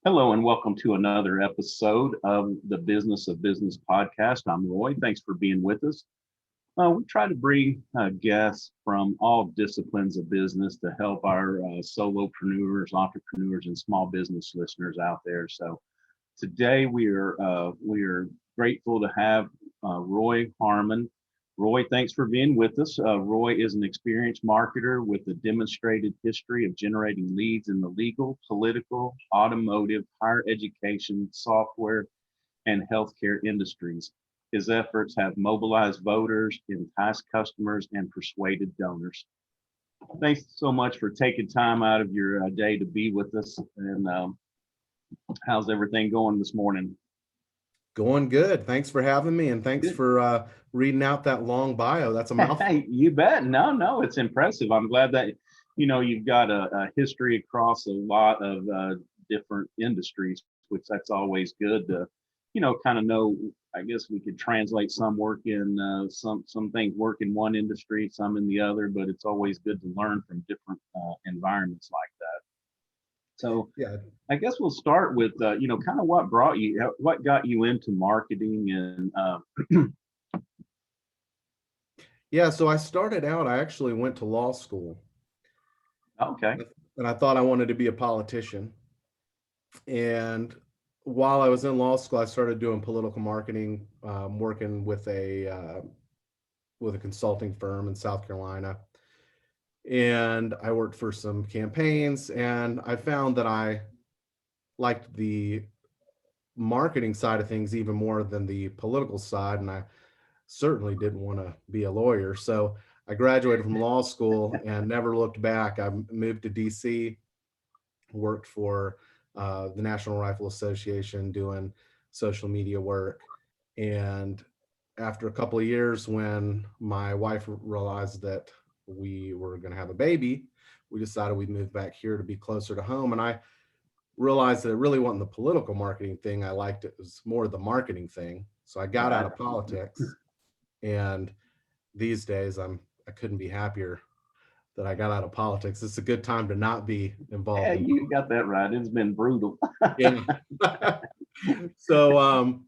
Hello and welcome to another episode of the Business of Business podcast. I'm Roy. Thanks for being with us. We try to bring guests from all disciplines of business to help our solopreneurs, entrepreneurs, and small business listeners out there. So today we are grateful to have Roy Harmon. Roy, thanks for being with us. Roy is an experienced marketer with a demonstrated history of generating leads in the legal, political, automotive, higher education, software, and healthcare industries. His efforts have mobilized voters, enticed customers, and persuaded donors. Thanks so much for taking time out of your day to be with us. And how's everything going this morning? Going good. Thanks for having me, and thanks Good. for reading out that long bio. That's a mouthful. You bet. No, it's impressive. I'm glad that you've got a history across a lot of different industries, which that's always good to kind of know. I guess we could translate some work in some things work in one industry, some in the other, but it's always good to learn from different environments like that. So Yeah. I guess we'll start with kind of what got you into marketing and Yeah. So I started out, I actually went to law school, okay. and I thought I wanted to be a politician. And while I was in law school, I started doing political marketing, working with a consulting firm in South Carolina. And I worked for some campaigns, and I found that I liked the marketing side of things even more than the political side. And I certainly didn't want to be a lawyer. So I graduated from law school and never looked back. I moved to DC, worked for the National Rifle Association doing social media work. And after a couple of years, when my wife realized that we were going to have a baby, we decided we'd move back here to be closer to home. And I realized that it really wasn't the political marketing thing I liked. It was more the marketing thing. So I got out Right. of politics, and these days I couldn't be happier that I got out of politics. It's a good time to not be Yeah, involved in you got that right. It's been brutal. yeah. so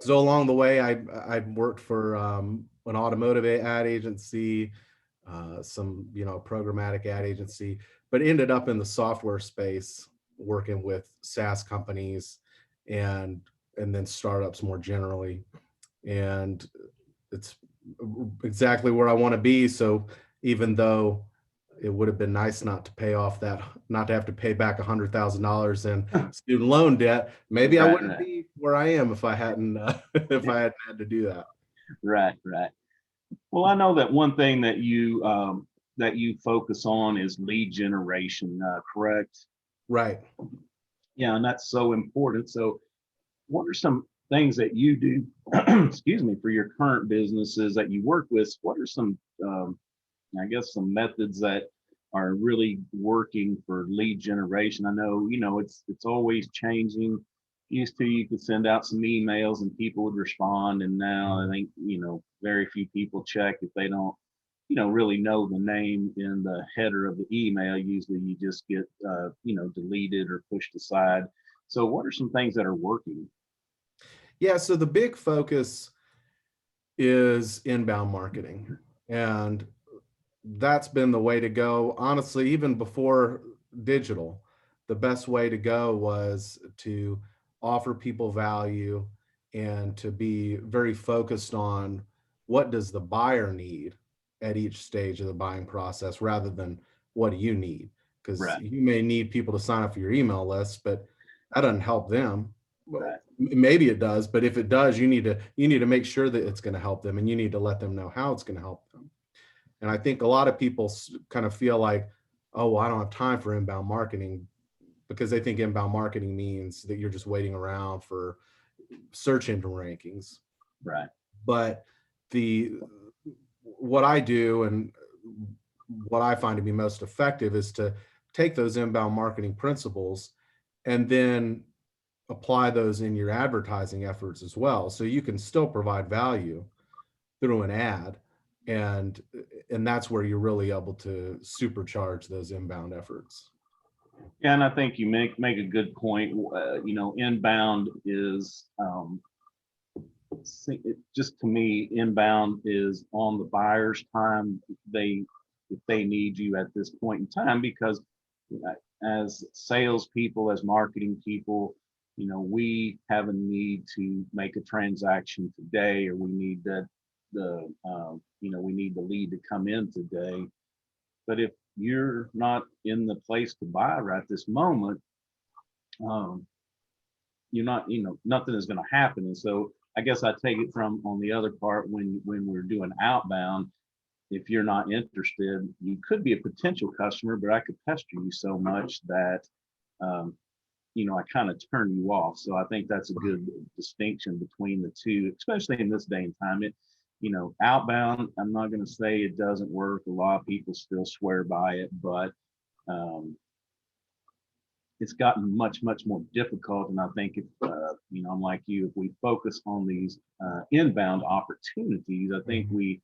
so along the way I worked for an automotive ad agency, some programmatic ad agency, but ended up in the software space working with SaaS companies and then startups more generally. And it's exactly where I want to be. So even though it would have been nice not to have to pay back $100,000 in student loan debt, maybe I Right, wouldn't right, be where I am if I hadn't if I hadn't had to do that. right. Well, I know that one thing that you focus on is lead generation, correct? Right. Yeah, and that's so important. So, what are some things that you do, excuse me, for your current businesses that you work with? What are some, I guess, some methods that are really working for lead generation? I know, it's always changing. Used to, you could send out some emails and people would respond, and now I think very few people check if they don't really know the name in the header of the email. Usually, you just get deleted or pushed aside. So, what are some things that are working? Yeah, so the big focus is inbound marketing. And that's been the way to go. Honestly, even before digital, the best way to go was to offer people value and to be very focused on what does the buyer need at each stage of the buying process rather than what do you need? Because Right, you may need people to sign up for your email list, but that doesn't help them. Well, right, maybe it does, but if it does, you need to make sure that it's going to help them, and you need to let them know how it's going to help them. And I think a lot of people kind of feel like, oh, well, I don't have time for inbound marketing, because they think inbound marketing means that you're just waiting around for search engine rankings. right. But the what I do and what I find to be most effective is to take those inbound marketing principles and then apply those in your advertising efforts as well. So you can still provide value through an ad, and that's where you're really able to supercharge those inbound efforts. Yeah, and I think you make a good point. Inbound is just to me, inbound is on the buyer's time. They if they need you at this point in time, because as salespeople, as marketing people, we have a need to make a transaction today, or we need we need the lead to come in today. But if you're not in the place to buy right this moment, um, you're not, nothing is going to happen. And so I guess I take it from on the other part, when we're doing outbound, if you're not interested, you could be a potential customer, but I could pester you so much that, um, I kind of turn you off. So I think that's a good distinction between the two, especially in this day and time. Outbound, I'm not going to say it doesn't work. A lot of people still swear by it, but um, it's gotten much, much more difficult. And I think if, I'm like you, if we focus on these inbound opportunities, I think we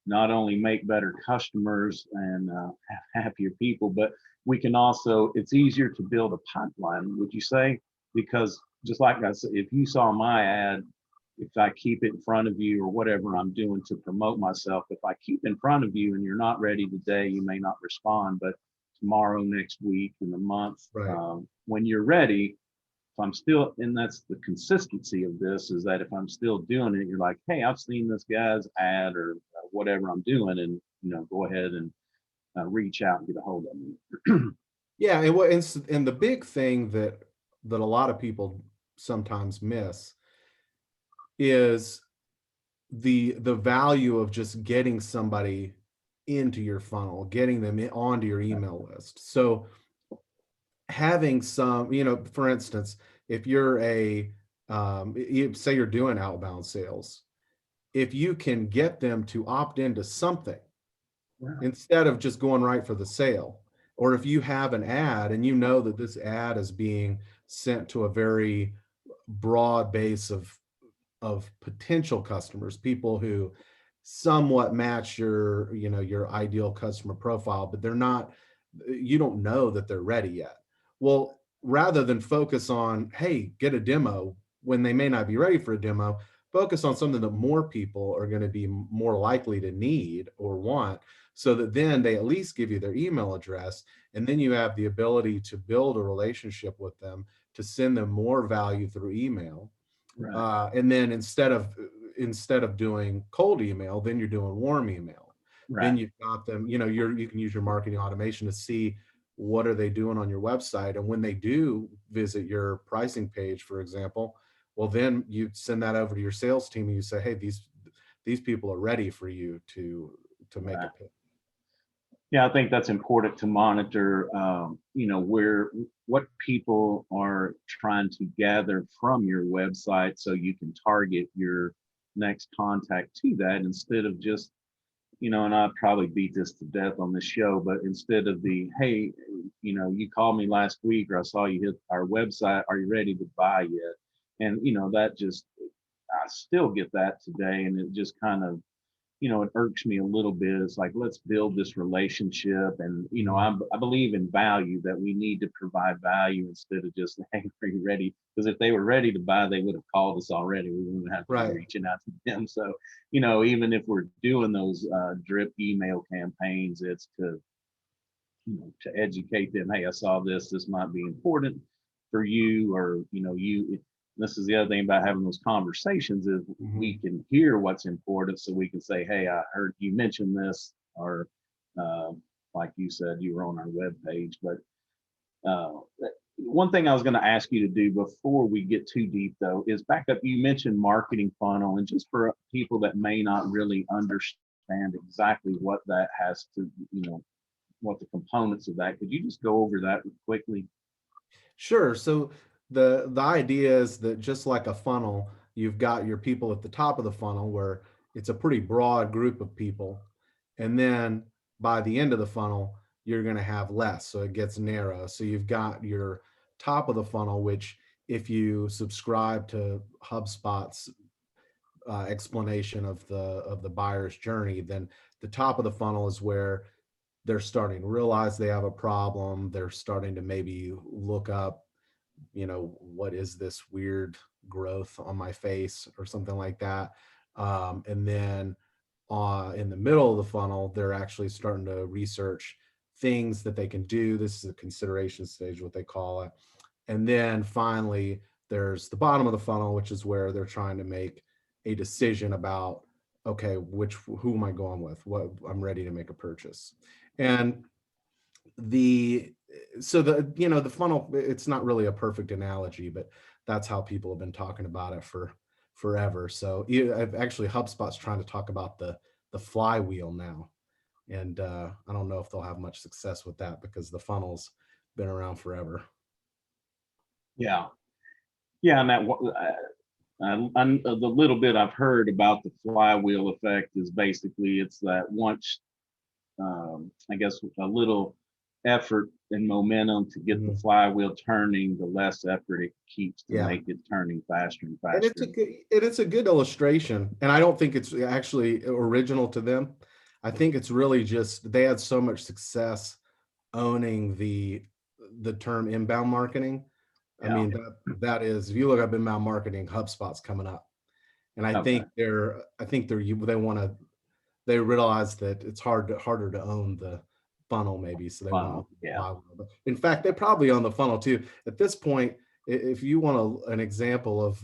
not only make better customers and have happier people, but we can also, it's easier to build a pipeline, would you say? Because just like I said, if you saw my ad, if I keep it in front of you or whatever I'm doing to promote myself, if I keep in front of you and you're not ready today, you may not respond, but tomorrow, next week, in the month, Right. when you're ready, if I'm still, and that's the consistency of this, is that if I'm still doing it, you're like, hey, I've seen this guy's ad or whatever I'm doing, and go ahead and reach out and get a hold of me. Yeah, and the big thing that a lot of people sometimes miss is the value of just getting somebody into your funnel, getting them onto your email list. So having some, for instance, if you're say you're doing outbound sales, if you can get them to opt into something Right. instead of just going right for the sale, or if you have an ad and you know that this ad is being sent to a very broad base of potential customers, people who somewhat match your ideal customer profile, but they're not, you don't know that they're ready yet. Well, rather than focus on, hey, get a demo when they may not be ready for a demo, focus on something that more people are going to be more likely to need or want, so that then they at least give you their email address, and then you have the ability to build a relationship with them, to send them more value through email. Right. And then instead of doing cold email, then you're doing warm email. Right. Then you've got them, you can use your marketing automation to see what are they doing on your website. And when they do visit your pricing page, for example, well, then you send that over to your sales team and you say, hey, these people are ready for you to make a Right. pitch. Yeah, I think that's important to monitor, where what people are trying to gather from your website, so you can target your next contact to that, instead of just, and I probably beat this to death on this show, but instead of the, hey, you called me last week, or I saw you hit our website, are you ready to buy yet? And, that just, I still get that today. And it just kind of, it irks me a little bit. It's like, let's build this relationship. And, I believe in value, that we need to provide value instead of just, hey, are you ready? Because if they were ready to buy, they would have called us already. We wouldn't have to be Right. reaching out to them. So, even if we're doing those drip email campaigns, it's to educate them. Hey, I saw this. This might be important for you, or This is the other thing about having those conversations, is Mhm. we can hear what's important, so we can say, hey, I heard you mention this, or uh, like you said, you were on our web page. But uh, one thing I was going to ask you to do before we get too deep, though, is back up. You mentioned marketing funnel, and just for people that may not really understand exactly what that has to, what the components of that, could you just go over that quickly? Sure. So the idea is that just like a funnel, you've got your people at the top of the funnel where it's a pretty broad group of people. And then by the end of the funnel, you're going to have less. So it gets narrow. So you've got your top of the funnel, which if you subscribe to HubSpot's explanation of the buyer's journey, then the top of the funnel is where they're starting to realize they have a problem. They're starting to maybe look up, what is this weird growth on my face or something like that. And then in the middle of the funnel, they're actually starting to research things that they can do. This is a consideration stage, what they call it. And then finally, there's the bottom of the funnel, which is where they're trying to make a decision about, okay, who am I going with? What I'm ready to make a purchase. And the so the funnel, it's not really a perfect analogy, but that's how people have been talking about it for forever. So I've actually, HubSpot's trying to talk about the flywheel now, and I don't know if they'll have much success with that because the funnel's been around forever. Yeah. Yeah. And the little bit I've heard about the flywheel effect is basically it's that once, I guess, a little effort and momentum to get the Mhm. flywheel turning, the less effort it keeps to Yeah. make it turning faster and And faster. it's a good illustration, and I don't think it's actually original to them. I think it's really just they had so much success owning the term inbound marketing. I Yeah. mean, that is, if you look up inbound marketing, HubSpot's coming up. And Okay. they realize that it's harder to own the funnel maybe, so they want to own Wow. the Yeah. flywheel. But in fact, they probably own the funnel too. At this point, if you want an example of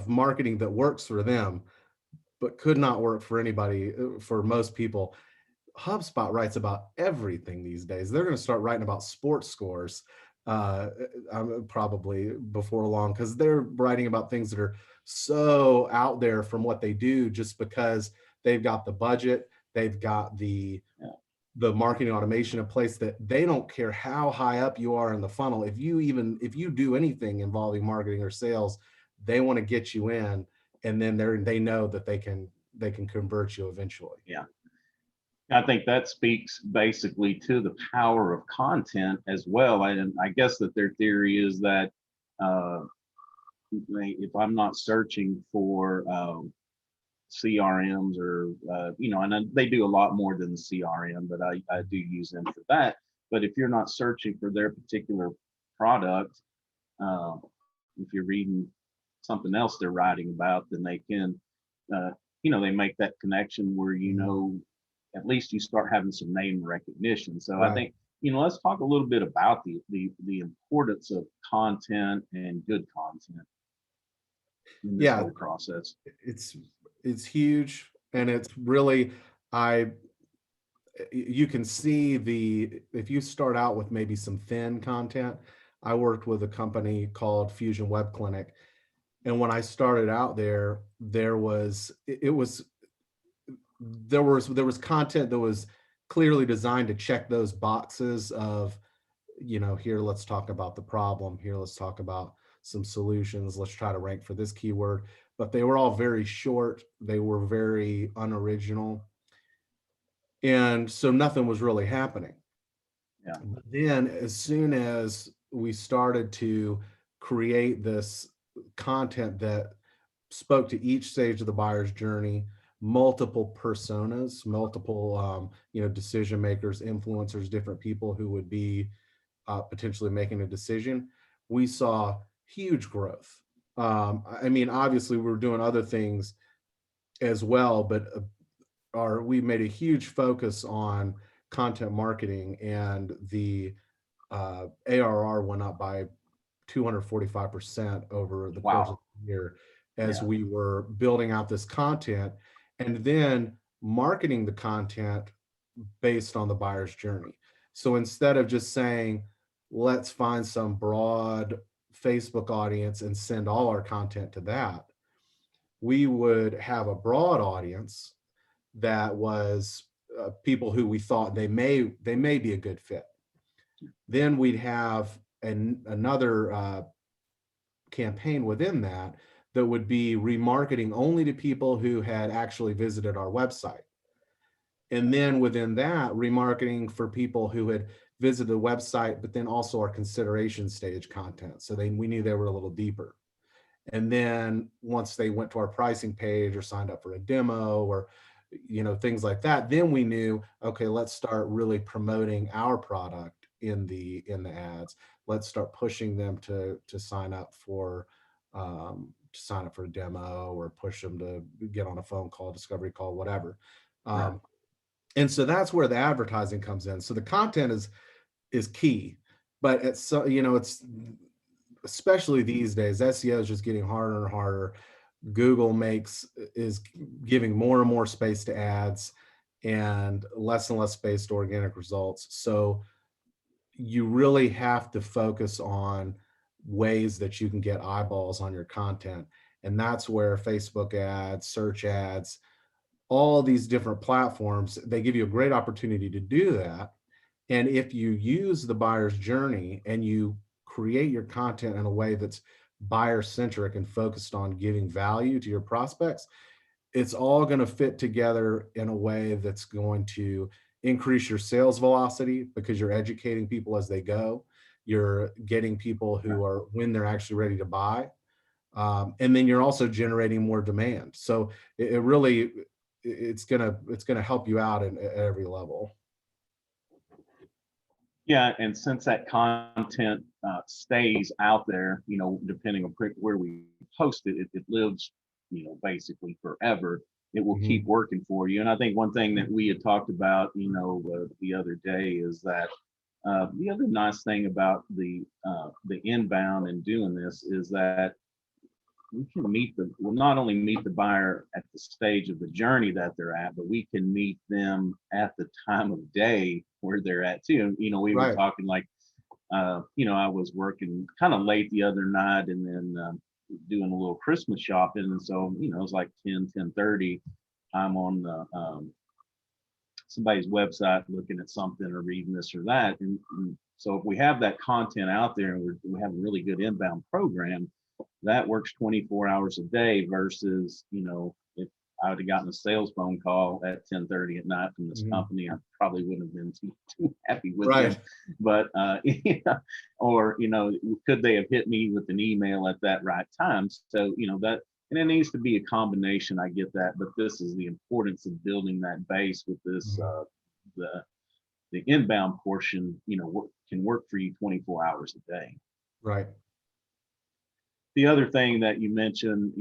marketing that works for them, but could not work for anybody, for most people, HubSpot writes about everything these days. They're going to start writing about sports scores probably before long, because they're writing about things that are so out there from what they do, just because they've got the budget, they've got Yeah. the marketing automation in place, that they don't care how high up you are in the funnel. If you do anything involving marketing or sales, they want to get you in, and then they know that they can convert you eventually. Yeah. I think that speaks basically to the power of content as well. And I guess that their theory is that uh, if I'm not searching for CRMs or, and then they do a lot more than the CRM, but I do use them for that. But if you're not searching for their particular product, uh, if you're reading something else they're writing about, then they can, uh, they make that connection where, Mhm. at least you start having some name recognition. So I Right. think, let's talk a little bit about the importance of content and good content in this Yeah, whole process. it's it's huge, and it's really, I you can see if you start out with maybe some thin content. I worked with a company called Fusion Web Clinic, and when I started out there, there was content that was clearly designed to check those boxes of, here, let's talk about the problem. Here, let's talk about some solutions. Let's try to rank for this keyword. But they were all very short. They were very unoriginal. And so nothing was really happening. Yeah. But then, as soon as we started to create this content that spoke to each stage of the buyer's journey, multiple personas, multiple decision makers, influencers, different people who would be potentially making a decision, we saw huge growth. I mean, obviously, we were doing other things as well, but we made a huge focus on content marketing, and the ARR went up by 245% over the course of Wow. the year, as Yeah. we were building out this content and then marketing the content based on the buyer's journey. So instead of just saying, let's find some broad Facebook audience and send all our content to that, we would have a broad audience that was people who we thought they may be a good fit. Then we'd have another campaign within that would be remarketing only to people who had actually visited our website. And then within that, remarketing for people who had visited the website, but then also our consideration stage content. So we knew they were a little deeper. And then once they went to our pricing page or signed up for a demo, or things like that. Then we knew, okay, let's start really promoting our product in the ads. Let's start pushing them to sign up for a demo, or push them to get on a phone call, discovery call, whatever. Right. And so that's where the advertising comes in. So the content is key, but it's especially these days, SEO is just getting harder and harder. Google is giving more and more space to ads and less space to organic results. So you really have to focus on ways that you can get eyeballs on your content. And that's where Facebook ads, search ads, all these different platforms, they give you a great opportunity to do that. And if you use the buyer's journey and you create your content in a way that's buyer centric and focused on giving value to your prospects, it's all going to fit together in a way that's going to increase your sales velocity, because you're educating people as they go. You're getting people who are, when they're actually ready to buy. And then you're also generating more demand. So it really, it's gonna help you out at every level. Yeah, and since that content stays out there, depending on where we post it, it lives, basically forever. It will keep Mhm. working for you. And I think one thing that we had talked about, the other day is that the other nice thing about the inbound and doing this is that we can we'll not only meet the buyer at the stage of the journey that they're at, but we can meet them at the time of day where they're at too. We were Right. talking like, I was working kind of late the other night, and then doing a little Christmas shopping. And so, it was like 10:30. I'm on somebody's website looking at something or reading this or that. And so if we have that content out there, and we have a really good inbound program, that works 24 hours a day versus, if I would have gotten a sales phone call at 10:30 at night from this Mhm. company, I probably wouldn't have been too happy with Right. them. But, yeah, or, could they have hit me with an email at that right time? So, and it needs to be a combination. I get that, but this is the importance of building that base with this, Mhm. the, the inbound portion, can work for you 24 hours a day. Right. The other thing that you mentioned,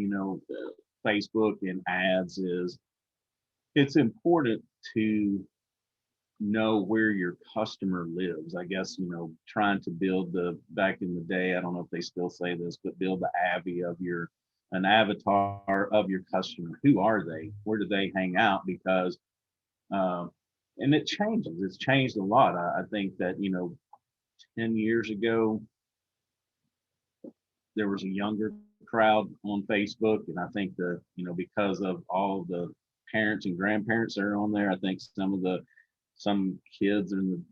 Facebook and ads, is it's important to know where your customer lives. I guess, trying to build back in the day, I don't know if they still say this, but build the an avatar of your customer. Who are they? Where do they hang out? Because, uh, and it changes. It's changed a lot. I think that, 10 years ago, there was a younger crowd on Facebook, and I think because of all the parents and grandparents that are on there, I think some kids in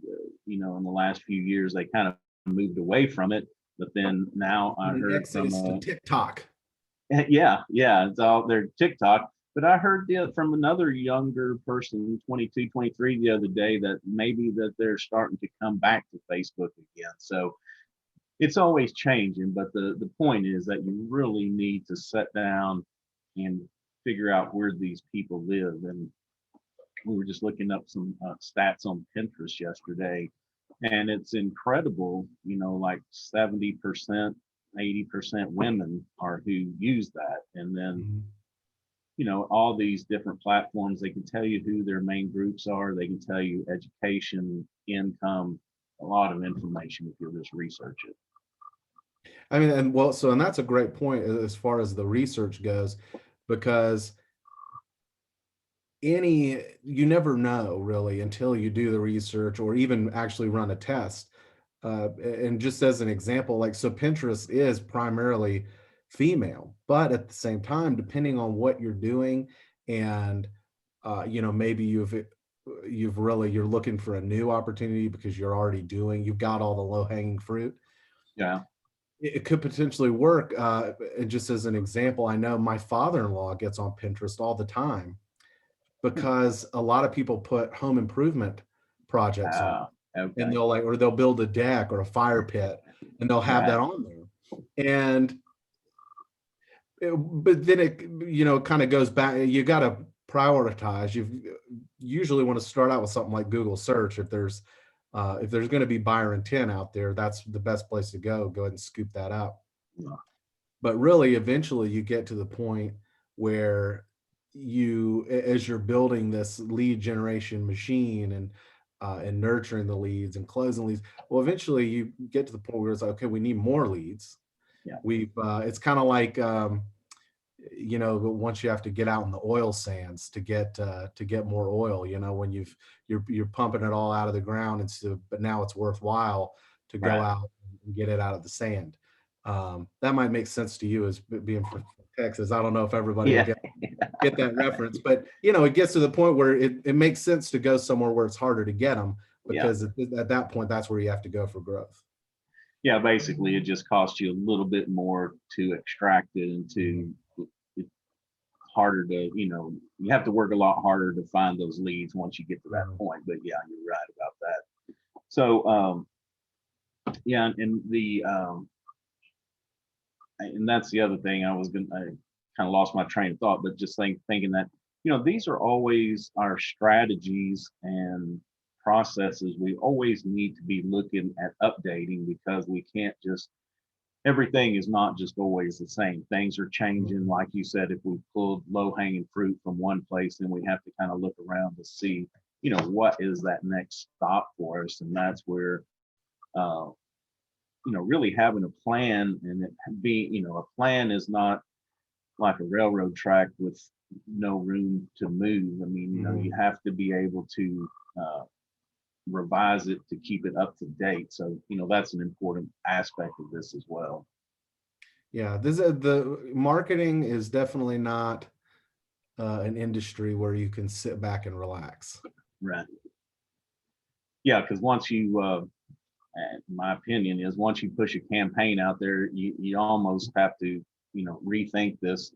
in the last few years, they kind of moved away from it. But then now I An heard from exodus to TikTok. yeah, it's all their TikTok. But I heard from another younger person, 22, 23, the other day, that maybe that they're starting to come back to Facebook again. So it's always changing, but the point is that you really need to sit down and figure out where these people live. And we were just looking up some stats on Pinterest yesterday, and it's incredible. Like 70%, 80% women are who use that. And then, Mhm. all these different platforms, they can tell you who their main groups are. They can tell you education, income, a lot of information if you'll just research it. I mean, and that's a great point as far as the research goes, because you never know really until you do the research or even actually run a test. And just as an example, like, so Pinterest is primarily female, but at the same time, depending on what you're doing, and maybe you're looking for a new opportunity because you've got all the low hanging fruit. Yeah. It could potentially work. And just as an example, I know my father-in-law gets on Pinterest all the time because a lot of people put home improvement projects on, and Okay. they'll build a deck or a fire pit, and they'll have Yeah. that on there. And but then it kind of goes back. You got to prioritize. You usually want to start out with something like Google search. If there's going to be buyer intent out there, that's the best place to go. Go ahead and scoop that up. Yeah. But really, eventually you get to the point where as you're building this lead generation machine and nurturing the leads and closing leads, well, eventually you get to the point where it's like, okay, we need more leads. Yeah. It's kind of like, once you have to get out in the oil sands to get more oil, when you're pumping it all out of the ground, but now it's worthwhile to go Right. out and get it out of the sand. That might make sense to you as being from Texas. I don't know if everybody will Yeah. get that reference, but it gets to the point where it makes sense to go somewhere where it's harder to get them, Yeah. because at that point, that's where you have to go for growth. Yeah, basically it just costs you a little bit more to extract it and it's harder to, you have to work a lot harder to find those leads once you get to that point. But yeah, you're right about that. So yeah, and that's the other thing I kind of lost my train of thought, but just thinking that, these are always our strategies and processes we always need to be looking at updating, because we can't just, everything is not just always the same. Things are changing. Like you said, if we pulled low hanging fruit from one place, then we have to kind of look around to see, what is that next stop for us. And that's where, really having a plan, and it being, a plan is not like a railroad track with no room to move. I mean, you have to be able to revise it to keep it up to date. So, that's an important aspect of this as well. Yeah, the marketing is definitely not an industry where you can sit back and relax. Right. Yeah, because once you, my opinion is, once you push a campaign out there, you almost have to, rethink this.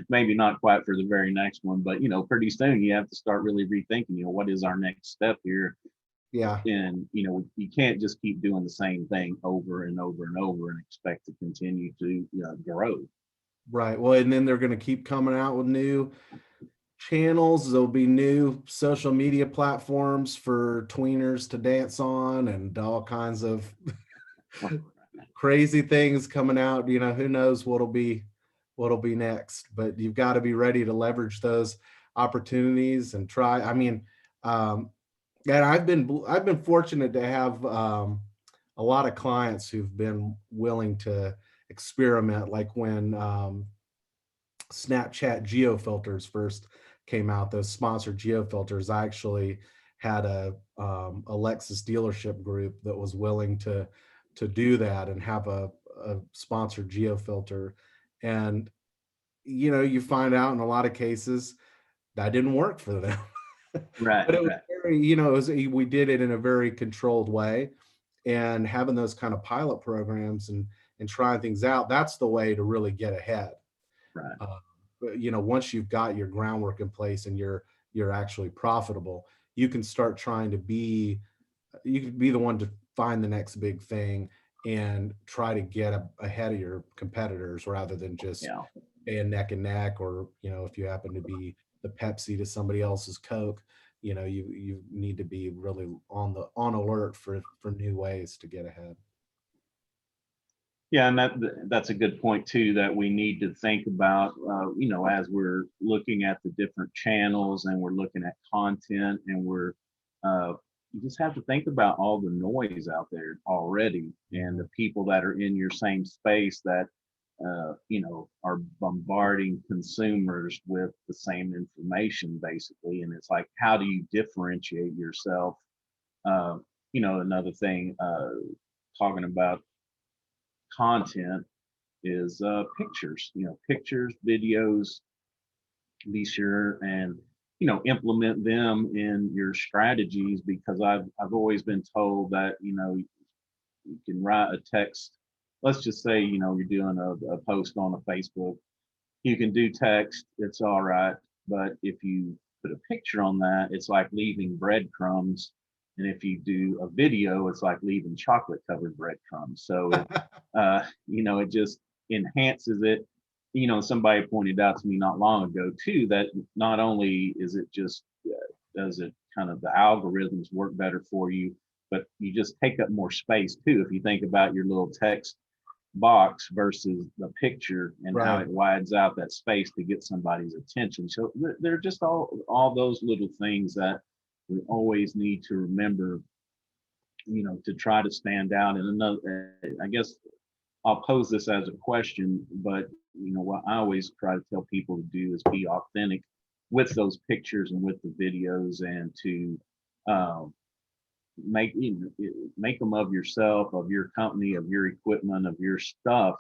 Maybe not quite for the very next one, but pretty soon you have to start really rethinking, what is our next step here? Yeah. And you can't just keep doing the same thing over and over and over and expect to continue to grow. Right. Well, and then they're going to keep coming out with new channels. There'll be new social media platforms for tweeners to dance on, and all kinds of crazy things coming out. Who knows what'll be next, but you've got to be ready to leverage those opportunities and try. I mean, and I've been fortunate to have a lot of clients who've been willing to experiment, like when Snapchat geo filters first came out, those sponsored geo filters. I actually had a Lexus dealership group that was willing to do that and have a sponsored geo filter. And you find out in a lot of cases that didn't work for them. Right. But it was Right. very, we did it in a very controlled way, and having those kind of pilot programs and trying things out, that's the way to really get ahead. Right. But, once you've got your groundwork in place and you're actually profitable, you can start trying to be the one to find the next big thing and try to get ahead of your competitors, rather than just being neck and neck, or if you happen to be the Pepsi to somebody else's Coke, you need to be really on alert for new ways to get ahead. Yeah, and that's a good point too, that we need to think about, as we're looking at the different channels and we're looking at content, and you just have to think about all the noise out there already, and the people that are in your same space that, are bombarding consumers with the same information basically. And it's like, how do you differentiate yourself? Another thing, talking about content is pictures, videos. Be sure and implement them in your strategies, because I've always been told that you can write a text. Let's just say you're doing a post on a Facebook. You can do text, it's all right, but if you put a picture on that, it's like leaving breadcrumbs. And if you do a video, it's like leaving chocolate covered breadcrumbs. So it just enhances it. somebody pointed out to me not long ago too, that not only is it just, does it kind of the algorithms work better for you, but you just take up more space too. If you think about your little text box versus the picture and how Right. it widens out that space to get somebody's attention. So they're just all those little things that we always need to remember, to try to stand out. And another, I guess I'll pose this as a question, but what I always try to tell people to do is be authentic with those pictures and with the videos, and to um, make them of yourself, of your company, of your equipment, of your stuff,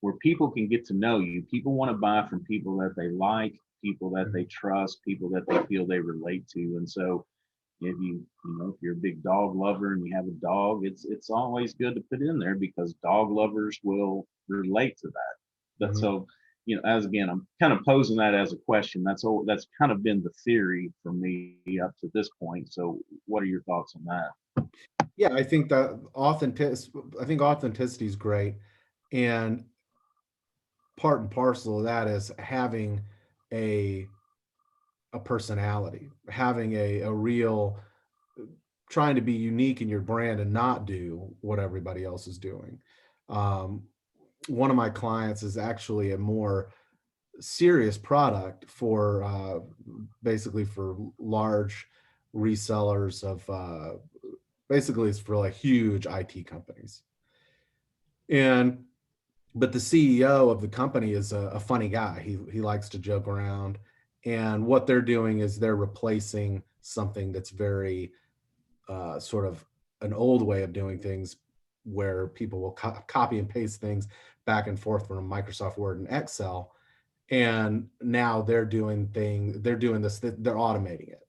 where people can get to know you. People want to buy from people that they like, people that they trust, people that they feel they relate to. And so if you're a big dog lover and you have a dog, it's always good to put in there, because dog lovers will relate to that. But Mhm. so, as again, I'm kind of posing that as a question. That's kind of been the theory for me up to this point. So what are your thoughts on that? Yeah, I think that authenticity is great, and part and parcel of that is having a personality, having a real, trying to be unique in your brand and not do what everybody else is doing. Um, one of my clients is actually a more serious product for basically for large resellers of basically it's for like huge IT companies. And but the CEO of the company is a funny guy. He likes to joke around, and what they're doing is they're replacing something that's very sort of an old way of doing things, where people will copy and paste things back and forth from Microsoft Word and Excel. And now they're doing this, they're automating it.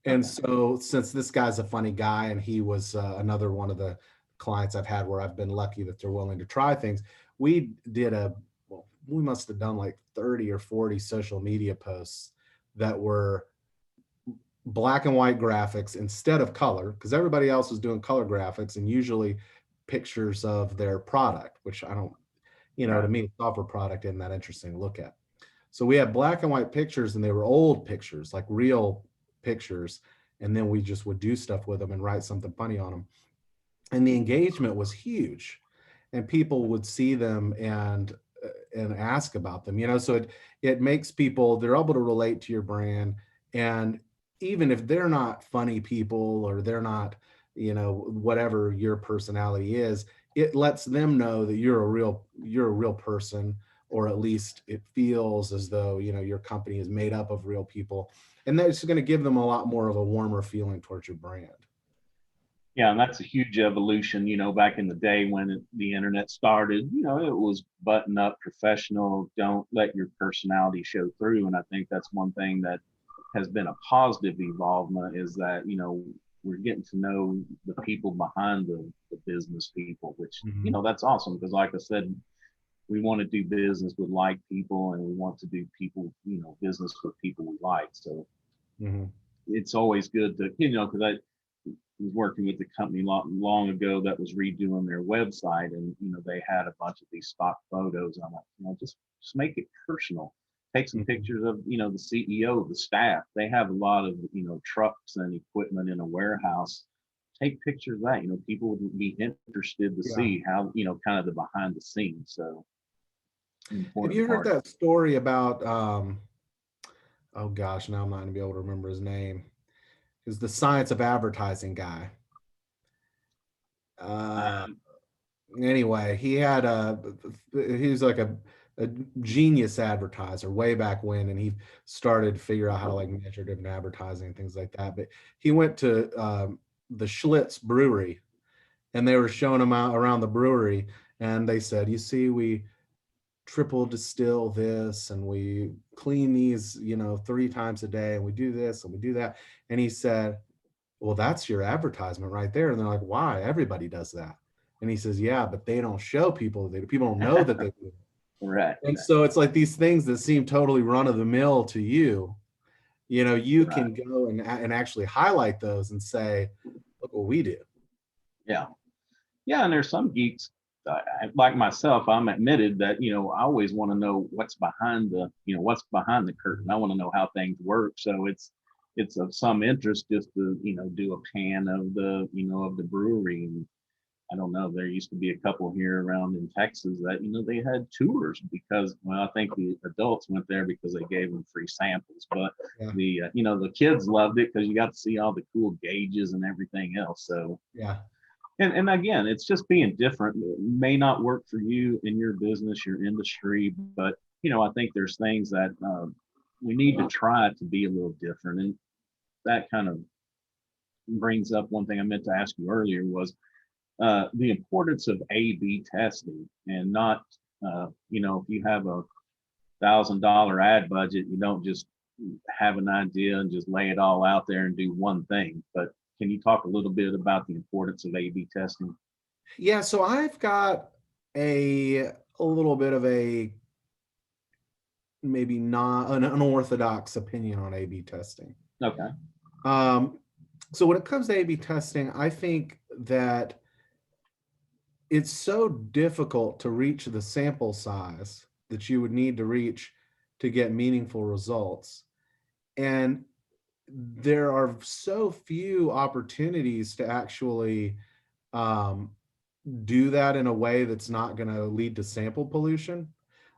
And Okay. so, since this guy's a funny guy, and he was another one of the clients I've had where I've been lucky that they're willing to try things, we did well, we must have done like 30 or 40 social media posts that were black and white graphics instead of color, because everybody else was doing color graphics and usually pictures of their product, which I don't, to Right. me, software product isn't that interesting to look at. So we had black and white pictures, and they were old pictures, like real pictures. And then we just would do stuff with them and write something funny on them. And the engagement was huge. And people would see them and ask about them, so it makes people, they're able to relate to your brand. And even if they're not funny people, or they're not, whatever your personality is, it lets them know that you're a real person, or at least it feels as though, your company is made up of real people. And that's going to give them a lot more of a warmer feeling towards your brand. Yeah, and that's a huge evolution. Back in the day when the internet started, it was button up, professional. Don't let your personality show through. And I think that's one thing that has been a positive evolvement, is that we're getting to know the people behind the business people, which Mhm. that's awesome, because like I said, we want to do business with like people, and we want to do business with people we like. So Mhm. it's always good to, because I was working with a company long ago that was redoing their website, and they had a bunch of these stock photos. I'm like, just make it personal. Take some Mhm. pictures of the CEO, the staff. They have a lot of trucks and equipment in a warehouse. Take pictures of that. People would be interested to Yeah. see how kind of the behind the scenes. So Have important you heard part. that story about oh gosh, now I'm not gonna be able to remember his name. Is the science of advertising guy. Uh Um, anyway, he was like a genius advertiser way back when, and he started to figure out how to like measure different advertising and things like that. But he went to the Schlitz brewery, and they were showing him out around the brewery, and they said, you see, we triple distill this, and we clean these 3 times a day, and we do this and we do that. And he said, well, that's your advertisement right there. And they're like, why? Everybody does that. And he says, yeah, but they don't show people, people don't know that they do. right. And so it's like these things that seem totally run of the mill to you, you Right. can go and actually highlight those and say, look what we do. Yeah. Yeah. And there's some geeks. like myself, I'm admitted that, I always want to know what's behind the curtain. I want to know how things work. So it's of some interest just to, do a pan of the brewery. And I don't know, there used to be a couple here around in Texas that, they had tours because, well, I think the adults went there because they gave them free samples, but Yeah. the kids loved it because you got to see all the cool gauges and everything else. So, Yeah. and again, it's just being different. It may not work for you in your business, your industry, but, I think there's things that we need to try to be a little different. And that kind of brings up one thing I meant to ask you earlier was the importance of A/B testing and not, if you have $1,000 ad budget, you don't just have an idea and just lay it all out there and do one thing. But can you talk a little bit about the importance of A/B testing? Yeah. So I've got a little bit of a maybe not an unorthodox opinion on A/B testing. Okay. Um, so when it comes to A/B testing, I think that it's so difficult to reach the sample size that you would need to reach to get meaningful results. And there are so few opportunities to actually um, do that in a way that's not going to lead to sample pollution.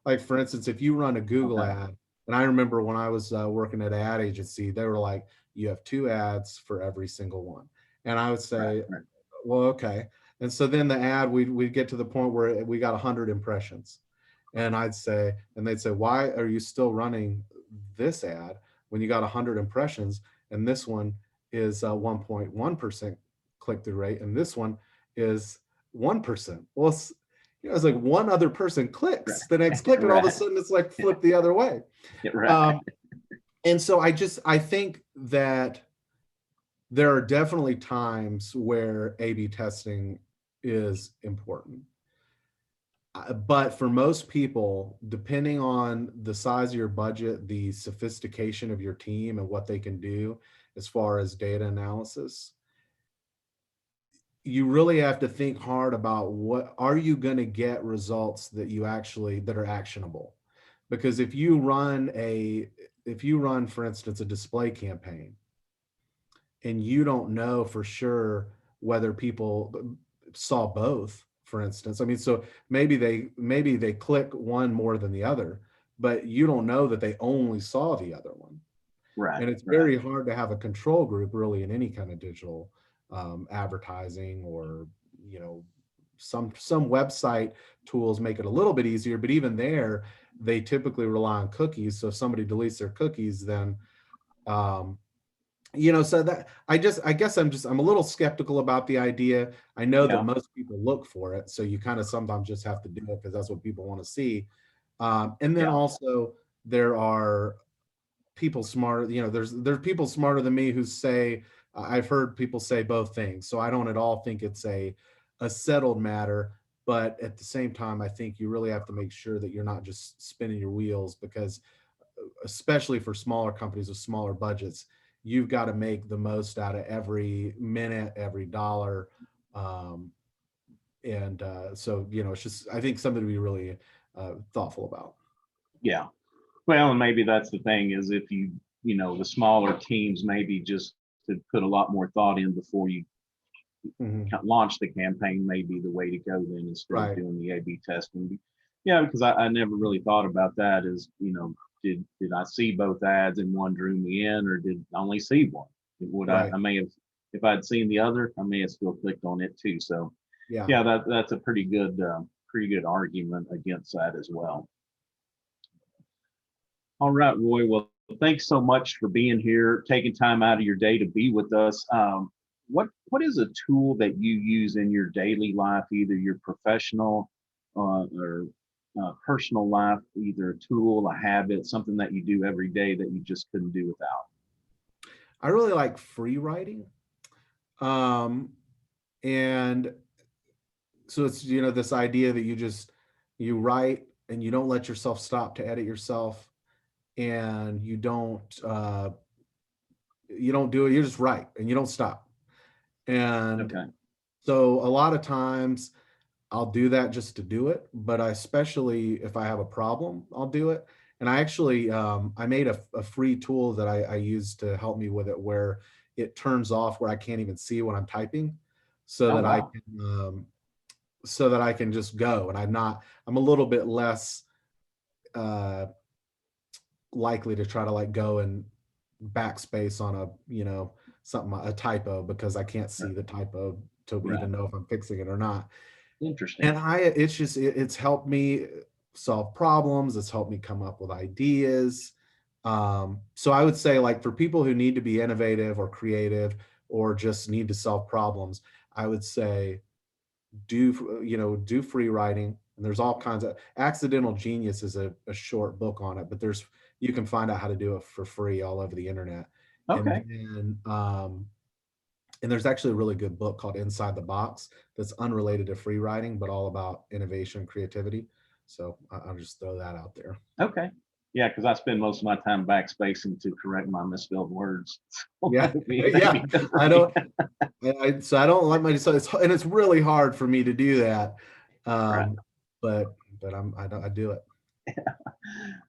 Like, for instance, if you run a Google Okay. ad, and I remember when I was working at an ad agency, they were like, you have 2 ads for every single one. And I would Right. say, Right. well, okay. And so then the ad, we'd get to the point where we got 100 impressions. And they'd say, why are you still running this ad when you got 100 impressions? And this one is 1.1% click through rate. And this one is 1%. Well, it's like one other person clicks the next click, and all of a Right. sudden it's like flipped the other way. Right. And so I think that there are definitely times where A/B testing is important. But for most people, depending on the size of your budget, the sophistication of your team and what they can do as far as data analysis, you really have to think hard about what are you going to get results that that are actionable. Because if you run, for instance, a display campaign and you don't know for sure whether people saw both, for instance. I mean, so maybe they click one more than the other, but you don't know that they only saw the other one. Right. And it's Right. very hard to have a control group really in any kind of digital advertising, or some website tools make it a little bit easier, but even there they typically rely on cookies. So if somebody deletes their cookies, then um, so that I guess I'm a little skeptical about the idea. I know that Yeah. most people look for it, so you kind of sometimes just have to do it because that's what people want to see. And then Yeah. also there are people smarter, there's people smarter than me who say, I've heard people say both things. So I don't at all think it's a settled matter. But at the same time, I think you really have to make sure that you're not just spinning your wheels, because especially for smaller companies with smaller budgets, you've got to make the most out of every minute, every dollar. Um, and so, it's just, I think, something to be really thoughtful about. Yeah. Well, and maybe that's the thing is if the smaller teams maybe just to put a lot more thought in before you Mhm. launch the campaign may be the way to go then instead of Right. doing the A/B testing. Yeah, because I never really thought about that as, did I see both ads and one drew me in or did I only see one? Would Right. I may have, if I'd seen the other, I may have still clicked on it too. So Yeah. yeah, that's a pretty good argument against that as well. All right, Roy. Well, thanks so much for being here, taking time out of your day to be with us. What is a tool that you use in your daily life, either your professional or personal life, either a tool, a habit, something that you do every day that you just couldn't do without? I really like free writing. Um, and so it's, this idea that you write and you don't let yourself stop to edit yourself, and you don't do it, you just write and you don't stop. And Okay. so a lot of times I'll do that just to do it. But I, especially if I have a problem, I'll do it. And I actually, I made a free tool that I use to help me with it, where it turns off where I can't even see when I'm typing, so Oh, that I wow. can, so that I can just go. And I'm a little bit less uh, likely to try to like go and backspace on a, something, a typo, because I can't see the typo to Right. even know if I'm fixing it or not. Interesting. And it's just, it's helped me solve problems. It's helped me come up with ideas. So I would say, like, for people who need to be innovative or creative or just need to solve problems, I would say do free writing. And there's all kinds of Accidental Genius is a short book on it, but you can find out how to do it for free all over the internet. And Okay. then and there's actually a really good book called Inside the Box that's unrelated to free writing, but all about innovation and creativity. So I'll just throw that out there. Okay. Yeah, because I spend most of my time backspacing to correct my misspelled words. So Yeah, that'd be yeah. good for I me. don't. So I don't like my. So and it's really hard for me to do that. Right. Um, but I do it.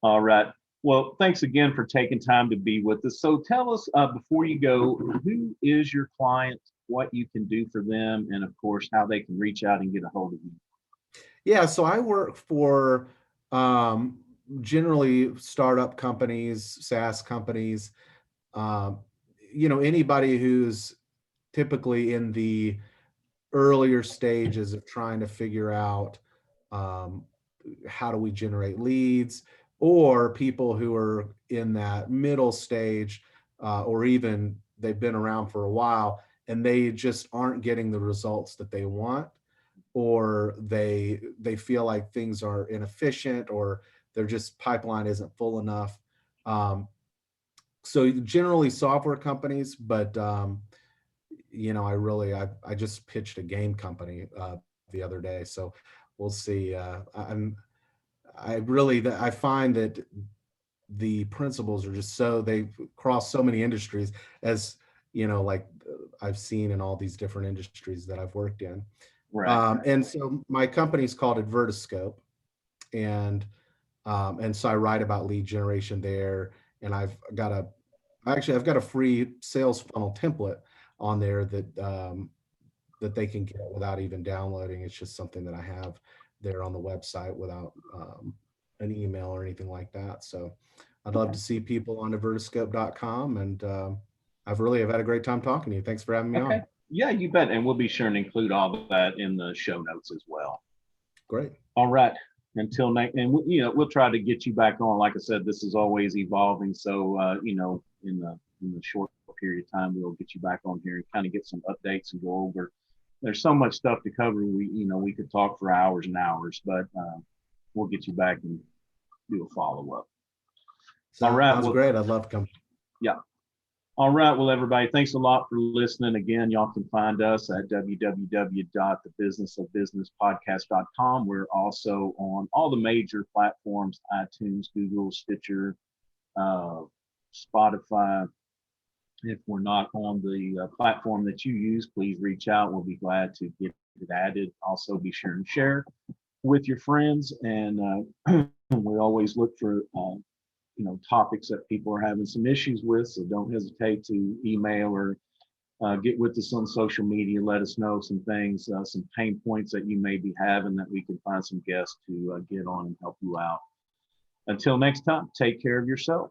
All right. Well, thanks again for taking time to be with us. So tell us, before you go, who is your client, what you can do for them, and of course, how they can reach out and get a hold of you. Yeah, so I work for um, generally startup companies, SaaS companies, um, anybody who's typically in the earlier stages of trying to figure out um, how do we generate leads, or people who are in that middle stage, or even they've been around for a while and they just aren't getting the results that they want, or they feel like things are inefficient, or their just pipeline isn't full enough. So generally software companies, but I just pitched a game company the other day, so we'll see. I find that the principles are just so they cross so many industries, as like I've seen in all these different industries that I've worked in. Right. And so my company's called Advertoscope, and so I write about lead generation there, and I've got a free sales funnel template on there that they can get without even downloading. It's just something that I have there on the website without an email or anything like that. So I'd love Okay. to see people on advertoscope.com, and I've had a great time talking to you. Thanks for having me Okay. on. Yeah, you bet. And we'll be sure and include all of that in the show notes as well. Great. All right. Until next, and we'll try to get you back on. Like I said, this is always evolving. So, in the short period of time, we'll get you back on here and kind of get some updates and go over. There's so much stuff to cover. We could talk for hours and hours, but we'll get you back and do a follow up. All right. Sounds Well, great. I'd love to come. yeah. All right. Well, everybody, thanks a lot for listening. Again, y'all can find us at www.thebusinessofbusinesspodcast.com. We're also on all the major platforms: iTunes, Google, Stitcher, uh, Spotify. If we're not on the platform that you use, please reach out. We'll be glad to get it added. Also, be sure and share with your friends. And we always look for topics that people are having some issues with. So don't hesitate to email or get with us on social media. Let us know some things, some pain points that you may be having, that we can find some guests to get on and help you out. Until next time, take care of yourself.